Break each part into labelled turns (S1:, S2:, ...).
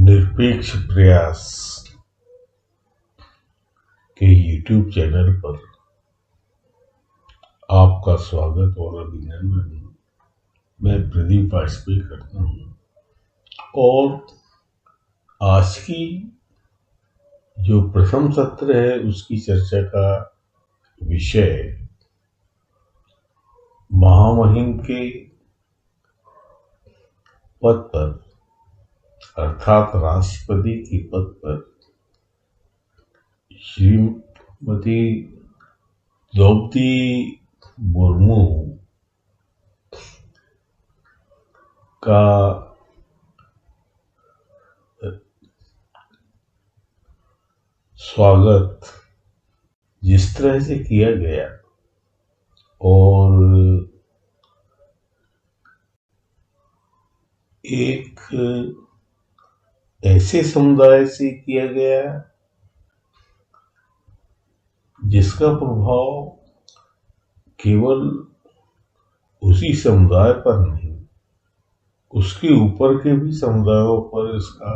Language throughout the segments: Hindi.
S1: निरपेक्ष प्रयास के यूट्यूब चैनल पर आपका स्वागत और अभिनंदन। मैं प्रदीप वाजपेयी करता हूँ और आज की जो प्रथम सत्र है उसकी चर्चा का विषय महामहिम के पद पर अर्थात राष्ट्रपति के पद पर श्रीमती द्रौपदी मुर्मू का स्वागत जिस तरह से किया गया और एक ऐसे समुदाय से किया गया जिसका प्रभाव केवल उसी समुदाय पर नहीं, उसके ऊपर के भी समुदायों पर इसका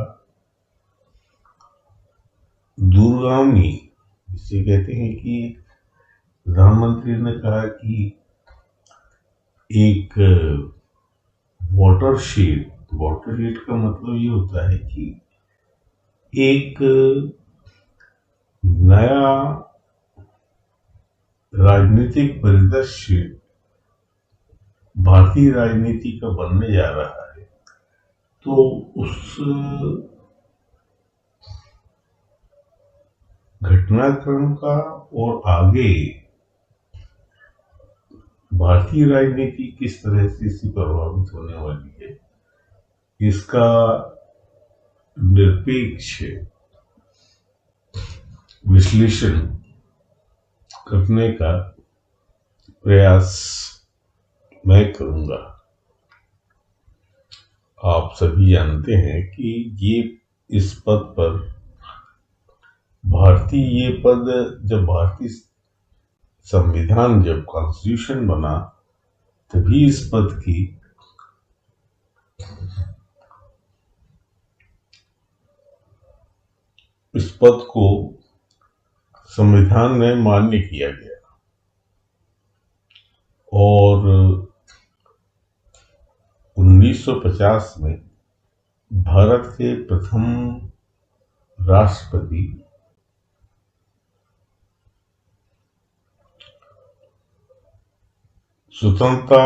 S1: दूरगामी, जिसे कहते हैं कि प्रधानमंत्री ने कहा कि एक वाटरशेड का मतलब ये होता है कि एक नया राजनीतिक परिदृश्य भारतीय राजनीति का बनने जा रहा है। तो उस घटनाक्रम का और आगे भारतीय राजनीति किस तरह से इससे प्रभावित होने वाली है, इसका निरपेक्ष विश्लेषण करने का प्रयास मैं करूंगा। आप सभी जानते हैं कि इस पद पर ये पद जब भारतीय संविधान, जब कॉन्स्टिट्यूशन बना, तभी इस पद को संविधान में मान्य किया गया और 1950 में भारत के प्रथम राष्ट्रपति स्वतंत्रता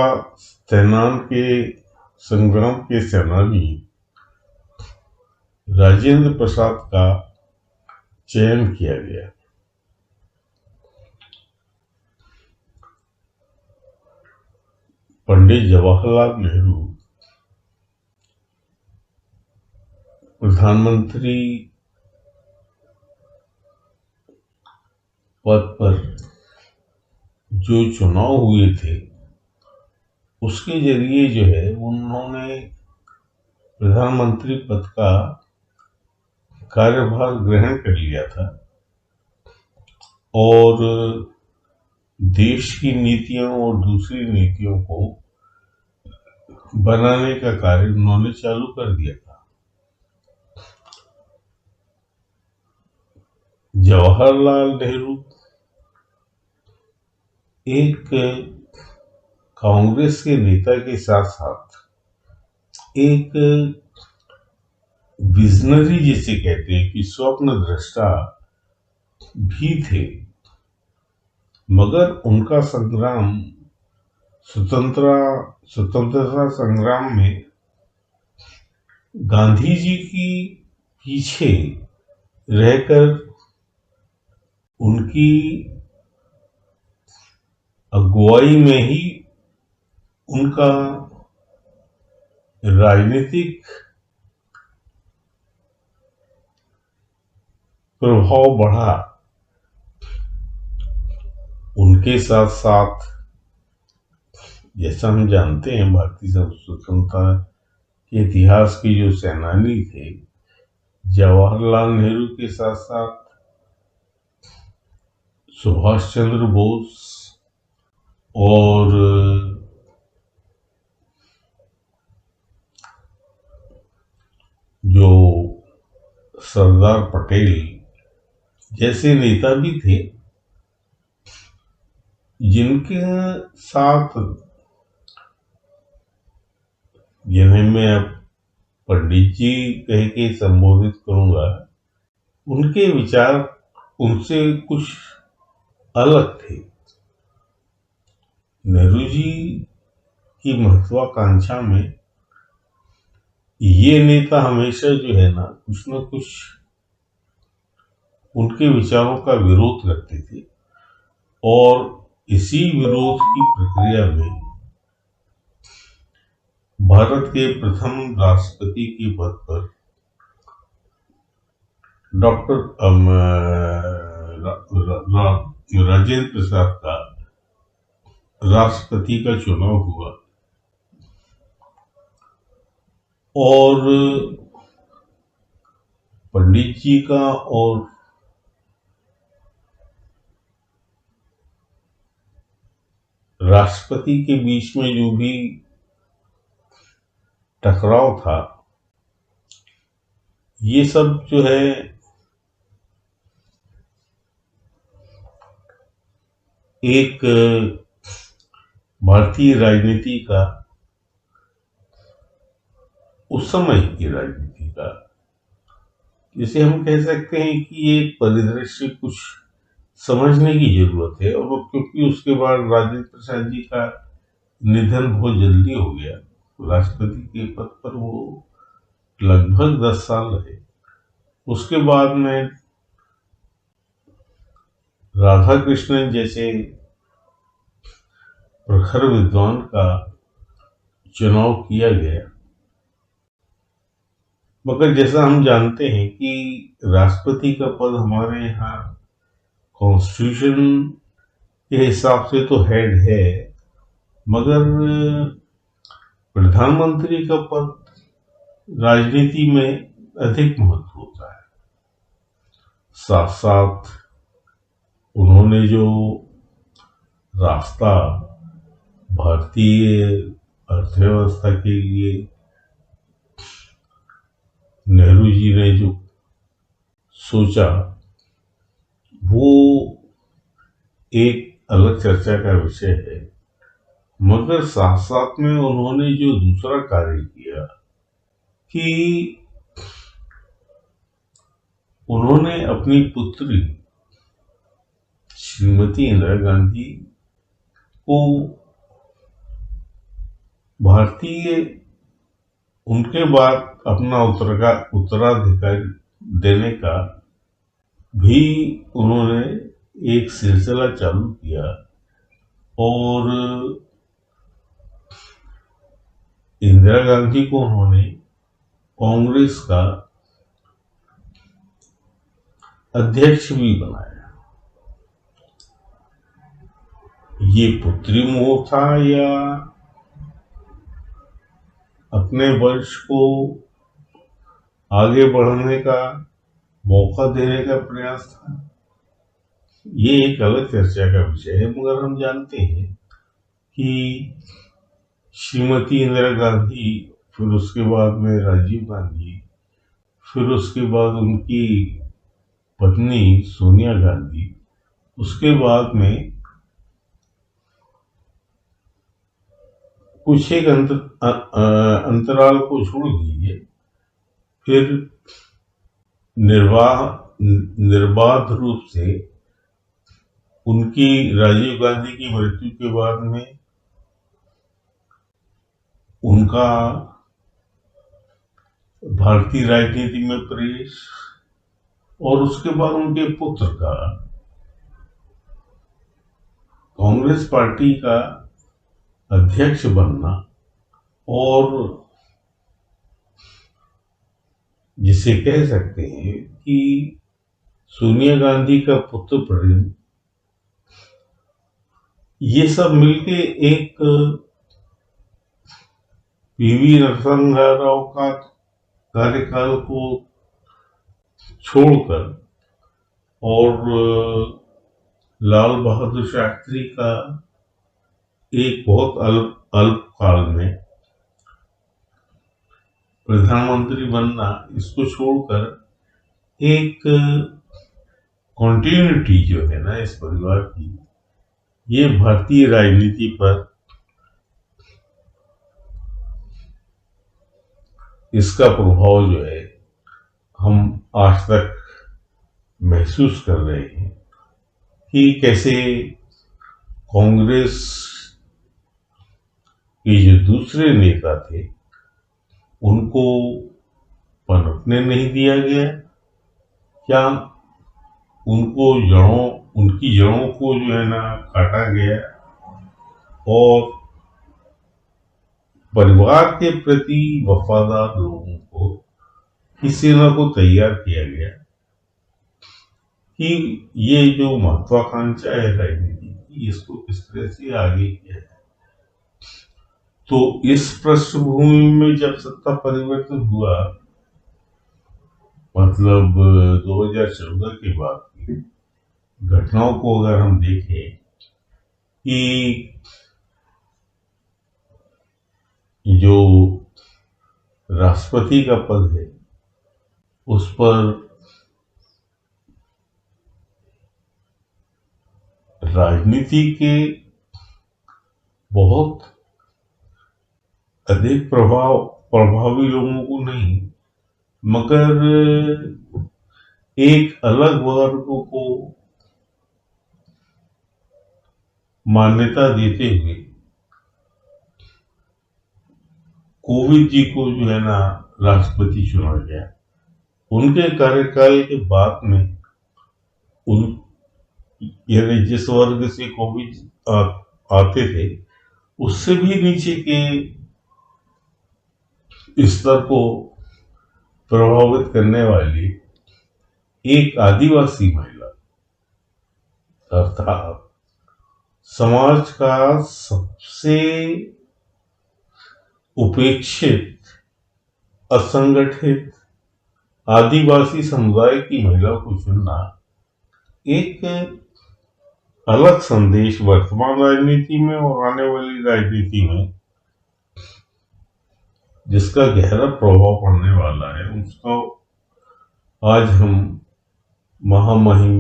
S1: संग्राम के सेनानी राजेंद्र प्रसाद का चयन किया गया। पंडित जवाहरलाल नेहरू प्रधानमंत्री पद पर जो चुनाव हुए थे उसके जरिए जो है उन्होंने प्रधानमंत्री पद का कार्यभार ग्रहण कर लिया था और देश की नीतियों और दूसरी नीतियों को बनाने का कार्य उन्होंने चालू कर दिया था। जवाहरलाल नेहरू एक कांग्रेस के नेता के साथ साथ एक विजनरी, जिसे कहते हैं कि स्वप्न दृष्टा भी थे, मगर उनका संग्राम स्वतंत्रता संग्राम में गांधी जी की पीछे रहकर उनकी अगुवाई में ही उनका राजनीतिक प्रभाव बढ़ा। उनके साथ साथ जैसा हम जानते हैं भारतीय स्वतंत्रता के इतिहास के जो सेनानी थे, जवाहरलाल नेहरू के साथ साथ सुभाष चंद्र बोस और जो सरदार पटेल जैसे नेता भी थे, जिनके साथ, जिन्हें मैं अब पंडित जी कह के संबोधित करूंगा, उनके विचार उनसे कुछ अलग थे। नेहरू जी की महत्वाकांक्षा में ये नेता हमेशा जो है ना, कुछ न कुछ उनके विचारों का विरोध करते थे, और इसी विरोध की प्रक्रिया में भारत के प्रथम राष्ट्रपति के पद पर डॉक्टर राजेंद्र प्रसाद का राष्ट्रपति का चुनाव हुआ, और पंडित जी का और राष्ट्रपति के बीच में जो भी टकराव था, ये सब जो है एक भारतीय राजनीति का, उस समय की राजनीति का, जिसे हम कह सकते हैं कि एक परिदृश्य कुछ समझने की जरूरत है। और क्योंकि उसके बाद राजेंद्र प्रसाद जी का निधन बहुत जल्दी हो गया, राष्ट्रपति के पद पर वो लगभग 10 साल रहे। उसके बाद में राधा कृष्णन जैसे प्रखर विद्वान का चुनाव किया गया, मगर जैसा हम जानते हैं कि राष्ट्रपति का पद हमारे यहाँ कॉन्स्टिट्यूशन के हिसाब से तो हेड है, मगर प्रधानमंत्री का पद राजनीति में अधिक महत्व होता है। साथ साथ उन्होंने जो रास्ता भारतीय अर्थव्यवस्था के लिए नेहरू जी ने जो सोचा, वो एक अलग चर्चा का विषय है। मगर साथ साथ में उन्होंने जो दूसरा कार्य किया कि उन्होंने अपनी पुत्री श्रीमती इंदिरा गांधी को भारतीय, उनके बाद अपना उत्तराधिकारी देने का भी उन्होंने एक सिलसिला चालू किया, और इंदिरा गांधी को उन्होंने कांग्रेस का अध्यक्ष भी बनाया। ये पुत्री मोह था या अपने वंश को आगे बढ़ने का मौका देने का प्रयास था, ये एक अलग चर्चा का विषय है। मगर हम जानते हैं कि श्रीमती इंदिरा गांधी, फिर उसके बाद में राजीव गांधी, फिर उसके बाद उनकी पत्नी सोनिया गांधी, उसके बाद में कुछ एक अंतराल को छोड़ दीजिए, फिर निर्बाध रूप से उनकी राजीव गांधी की मृत्यु के बाद में उनका भारतीय राजनीति में प्रवेश, और उसके बाद उनके पुत्र का कांग्रेस पार्टी का अध्यक्ष बनना, और जिसे कह सकते हैं कि सोनिया गांधी का पुत्र प्रेम, ये सब मिलके एक पीवी नरसिम्हा राव का कार्यकाल को छोड़कर और लाल बहादुर शास्त्री का एक बहुत अल्प काल में प्रधानमंत्री बनना, इसको छोड़कर एक कॉन्टिन्यूटी जो है ना इस परिवार की, ये भारतीय राजनीति पर इसका प्रभाव जो है हम आज तक महसूस कर रहे हैं कि कैसे कांग्रेस के जो दूसरे नेता थे उनको पनपने नहीं दिया गया, क्या उनकी जड़ों को जो है ना काटा गया और परिवार के प्रति वफादार लोगों को इस सेना को तैयार किया गया कि ये जो महत्वाकांक्षा है राजनीति की, इसको किस तरह से आगे किया जाए। तो इस पृष्ठभूमि में जब सत्ता परिवर्तन हुआ, मतलब 2014 के बाद की घटनाओं को अगर हम देखें कि जो राष्ट्रपति का पद है उस पर राजनीति के बहुत अधिक प्रभावी लोगों को नहीं, मगर एक अलग वर्ग को मान्यता देते हुए कोविंद जी को जो है ना राष्ट्रपति चुना गया। उनके कार्यकाल के बाद में उन यानी जिस वर्ग से कोविंद आते थे उससे भी नीचे के स्तर को प्रभावित करने वाली एक आदिवासी महिला, अर्थात समाज का सबसे उपेक्षित, असंगठित आदिवासी समुदाय की महिला को चुनना एक अलग संदेश वर्तमान राजनीति में और आने वाली राजनीति में जिसका गहरा प्रभाव पड़ने वाला है, उसको आज हम महामहिम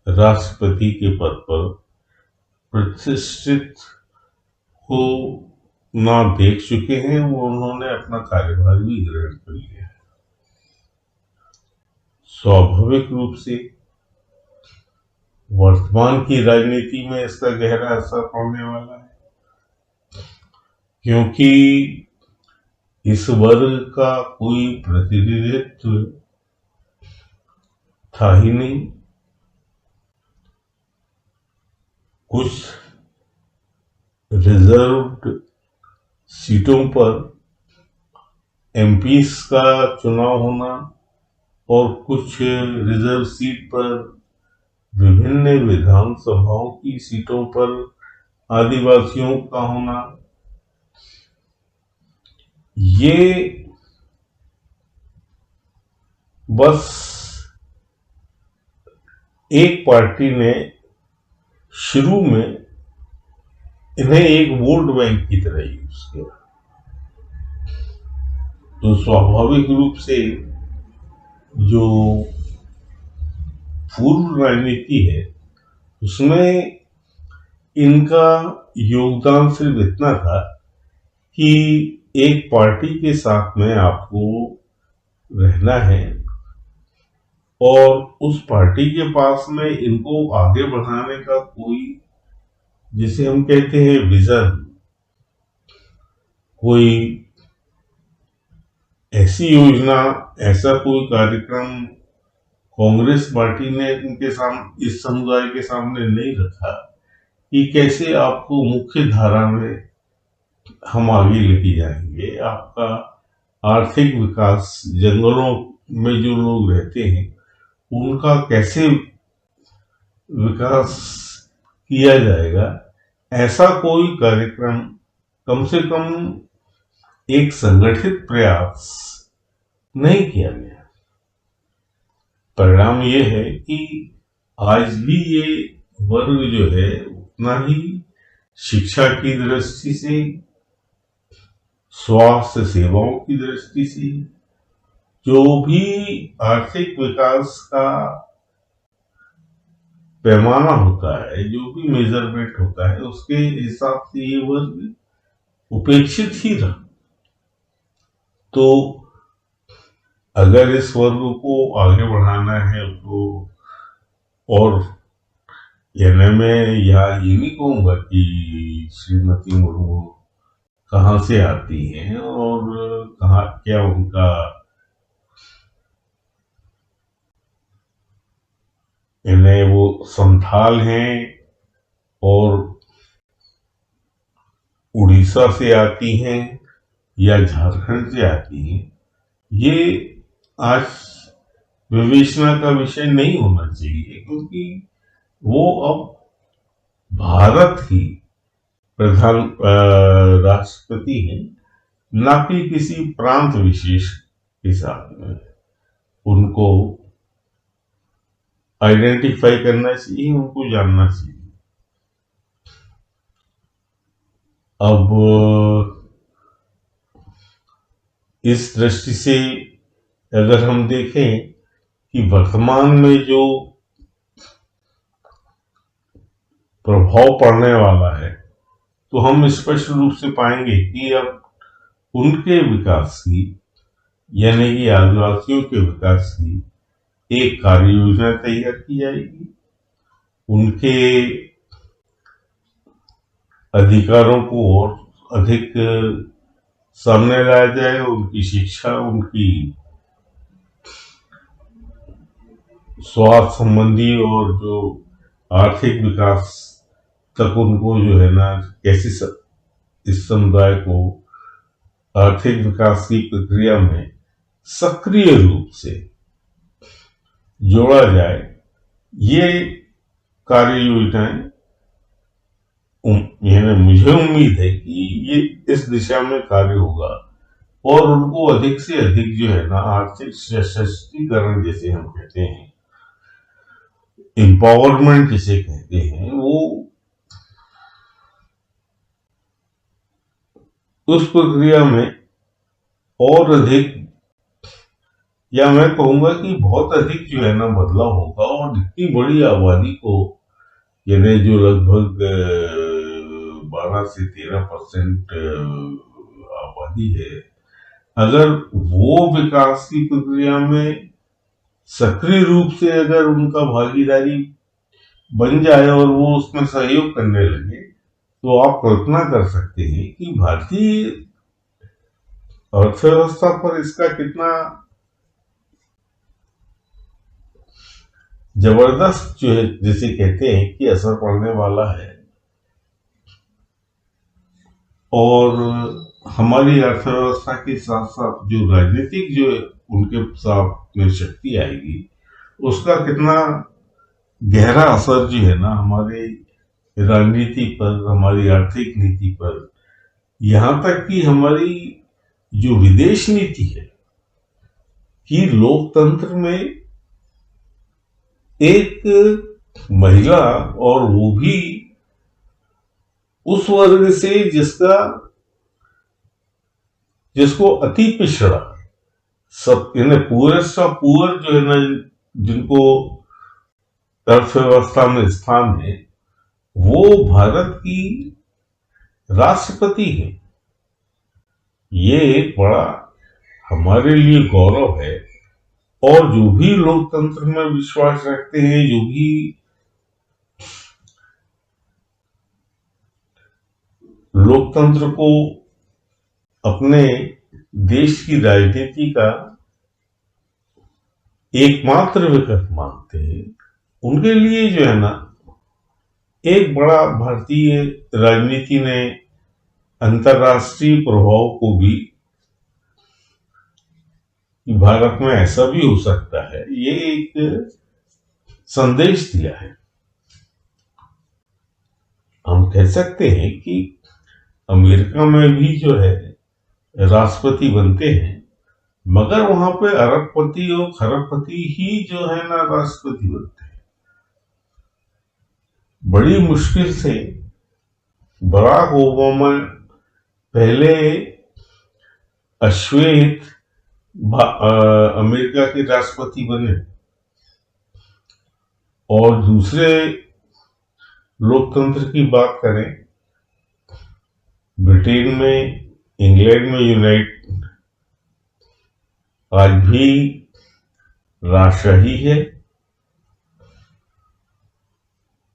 S1: राष्ट्रपति के पद पर प्रतिष्ठित हो ना देख चुके हैं। वो उन्होंने अपना कार्यभार भी ग्रहण कर लिया है। स्वाभाविक रूप से वर्तमान की राजनीति में इसका गहरा असर पड़ने वाला है, क्योंकि इस वर्ग का कोई प्रतिनिधित्व था ही नहीं। कुछ रिजर्व्ड सीटों पर एमपीज का चुनाव होना और कुछ रिजर्व सीट पर विभिन्न विधानसभाओं की सीटों पर आदिवासियों का होना, ये बस एक पार्टी ने शुरू में इन्हें एक वोट बैंक की तरह यूज किया। तो स्वाभाविक रूप से जो पूर्व राजनीति है उसमें इनका योगदान सिर्फ इतना था कि एक पार्टी के साथ में आपको रहना है और उस पार्टी के पास में इनको आगे बढ़ाने का कोई, जिसे हम कहते हैं विजन, कोई ऐसी योजना, ऐसा कोई कार्यक्रम कांग्रेस पार्टी ने इनके सामने, इस समुदाय के सामने नहीं रखा कि कैसे आपको मुख्य धारा में हम आगे लेके जाएंगे, आपका आर्थिक विकास, जंगलों में जो लोग रहते हैं उनका कैसे विकास किया जाएगा। ऐसा कोई कार्यक्रम, कम से कम एक संगठित प्रयास नहीं किया गया। परिणाम ये है कि आज भी ये वर्ग जो है उतना ही शिक्षा की दृष्टि से, स्वास्थ्य सेवाओं की दृष्टि से जो भी आर्थिक विकास का पैमाना होता है, जो भी मेजरमेंट होता है, उसके हिसाब से ये वर्ग उपेक्षित ही रहा। तो अगर इस वर्ग को आगे बढ़ाना है तो, और यानी मैं यहाँ ये नहीं कहूँगा कि श्रीमती मुर्मू कहाँ से आती हैं और कहाँ क्या उनका यानी वो संथाल हैं और उड़ीसा से आती हैं या झारखंड से आती हैं, ये आज विवेचना का विषय नहीं होना चाहिए, क्योंकि वो अब भारत की प्रधान राष्ट्रपति हैं, ना कि किसी प्रांत विशेष के साथ में। उनको आइडेंटिफाई करना चाहिए, उनको जानना चाहिए। अब इस दृष्टि से अगर हम देखें कि वर्तमान में जो प्रभाव पड़ने वाला है, तो हम स्पष्ट रूप से पाएंगे कि अब उनके विकास की, यानी कि आदिवासियों के विकास की एक कार्य योजना तैयार की जाएगी। उनके अधिकारों को और अधिक सामने लाया जाए, उनकी शिक्षा, उनकी स्वास्थ्य संबंधी और जो आर्थिक विकास तक उनको जो है ना, कैसे इस समुदाय को आर्थिक विकास की प्रक्रिया में सक्रिय रूप से जोड़ा जाए, ये कार्य योजनाएं मुझे उम्मीद है कि ये इस दिशा में कार्य होगा और उनको अधिक से अधिक जो है ना आर्थिक सशक्तिकरण, जैसे हम कहते हैं, एम्पावरमेंट जिसे कहते हैं, वो उस प्रक्रिया में और अधिक, या मैं कहूंगा कि बहुत अधिक जो है ना बदलाव होगा। और इतनी बड़ी आबादी को, यानी जो लगभग 12 से 13% आबादी है, अगर वो विकास की प्रक्रिया में सक्रिय रूप से अगर उनका भागीदारी बन जाए और वो उसमें सहयोग करने लगे, तो आप कल्पना कर सकते हैं कि भारतीय अर्थव्यवस्था पर इसका कितना जबरदस्त जो है, जिसे कहते हैं कि असर पड़ने वाला है। और हमारी अर्थव्यवस्था के साथ साथ जो राजनीतिक जो उनके साथ में शक्ति आएगी, उसका कितना गहरा असर जो है ना हमारे राजनीति पर, हमारी आर्थिक नीति पर, यहाँ तक कि हमारी जो विदेश नीति है, कि लोकतंत्र में एक महिला, और वो भी उस वर्ग से जिसको अति पिछड़ा, सब पुअरेस्ट ऑफ पुअर जो है ना, जिनको अर्थव्यवस्था में स्थान है, वो भारत की राष्ट्रपति है। ये एक बड़ा हमारे लिए गौरव है। और जो भी लोकतंत्र में विश्वास रखते हैं, जो भी लोकतंत्र को अपने देश की राजनीति का एकमात्र विकल्प मानते हैं, उनके लिए जो है ना एक बड़ा भारतीय राजनीति ने अंतर्राष्ट्रीय प्रभाव को भी, भारत में ऐसा भी हो सकता है, ये एक संदेश दिया है। हम कह सकते हैं कि अमेरिका में भी जो है राष्ट्रपति बनते हैं, मगर वहां पे अरबपति और खरबपति ही जो है ना राष्ट्रपति बनते हैं। बड़ी मुश्किल से बराक ओबामा पहले अश्वेत अमेरिका के राष्ट्रपति बने, और दूसरे लोकतंत्र की बात करें, ब्रिटेन में, इंग्लैंड में यूनाइट आज भी राजशाही है।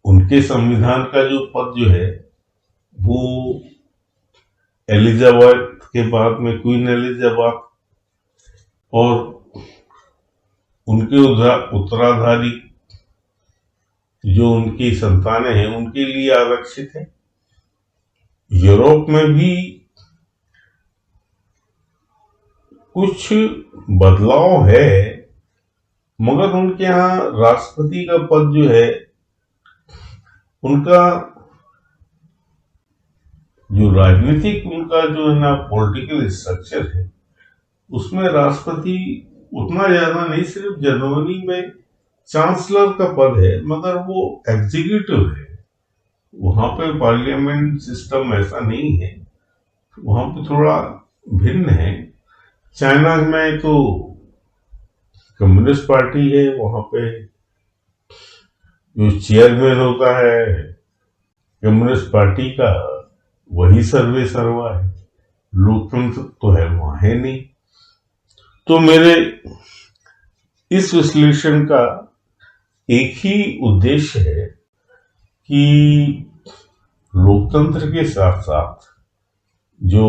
S1: उनके संविधान का जो पद जो है वो एलिजाबेथ के बाद में क्वीन एलिजाबेथ और उनके उत्तराधारी जो उनकी संतानें हैं उनके लिए आरक्षित है। यूरोप में भी कुछ बदलाव है, मगर उनके यहाँ राष्ट्रपति का पद जो है, उनका जो राजनीतिक उनका जो है ना पॉलिटिकल स्ट्रक्चर है, उसमें राष्ट्रपति उतना ज्यादा नहीं, सिर्फ जर्मनी में चांसलर का पद है, मगर वो एग्जीक्यूटिव है। वहां पे पार्लियामेंट सिस्टम ऐसा नहीं है, वहां पे थोड़ा भिन्न है। चाइना में तो कम्युनिस्ट पार्टी है, वहां पे जो चेयरमैन होता है कम्युनिस्ट पार्टी का, वही सर्वे सर्वा है। लोकतंत्र तो है वहां है नहीं। तो मेरे इस विश्लेषण का एक ही उद्देश्य है कि लोकतंत्र के साथ साथ जो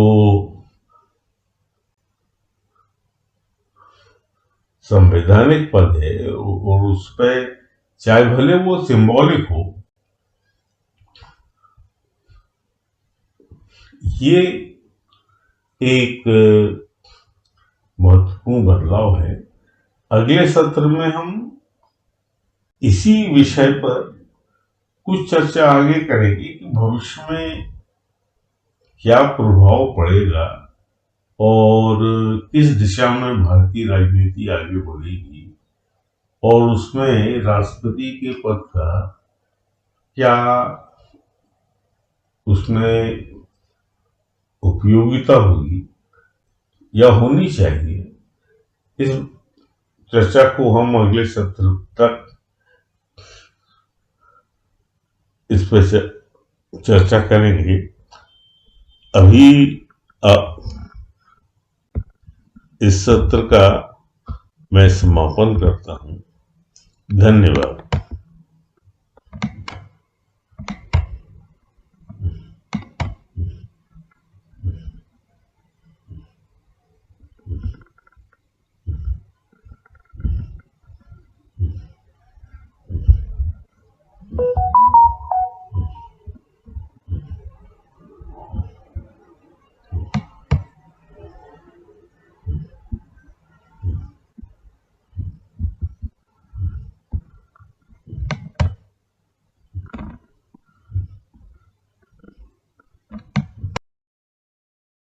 S1: संवैधानिक पद है और उस पर चाहे भले वो सिंबॉलिक हो, ये एक महत्वपूर्ण बदलाव है। अगले सत्र में हम इसी विषय पर कुछ चर्चा आगे करेंगे कि भविष्य में क्या प्रभाव पड़ेगा और किस दिशा में भारतीय राजनीति आगे बढ़ेगी, और उसमें राष्ट्रपति के पद का क्या उसमें उपयोगिता होगी या होनी चाहिए। इस चर्चा को हम अगले सत्र तक इस पर चर्चा करेंगे। अभी इस सत्र का मैं समापन करता हूं। धन्यवाद।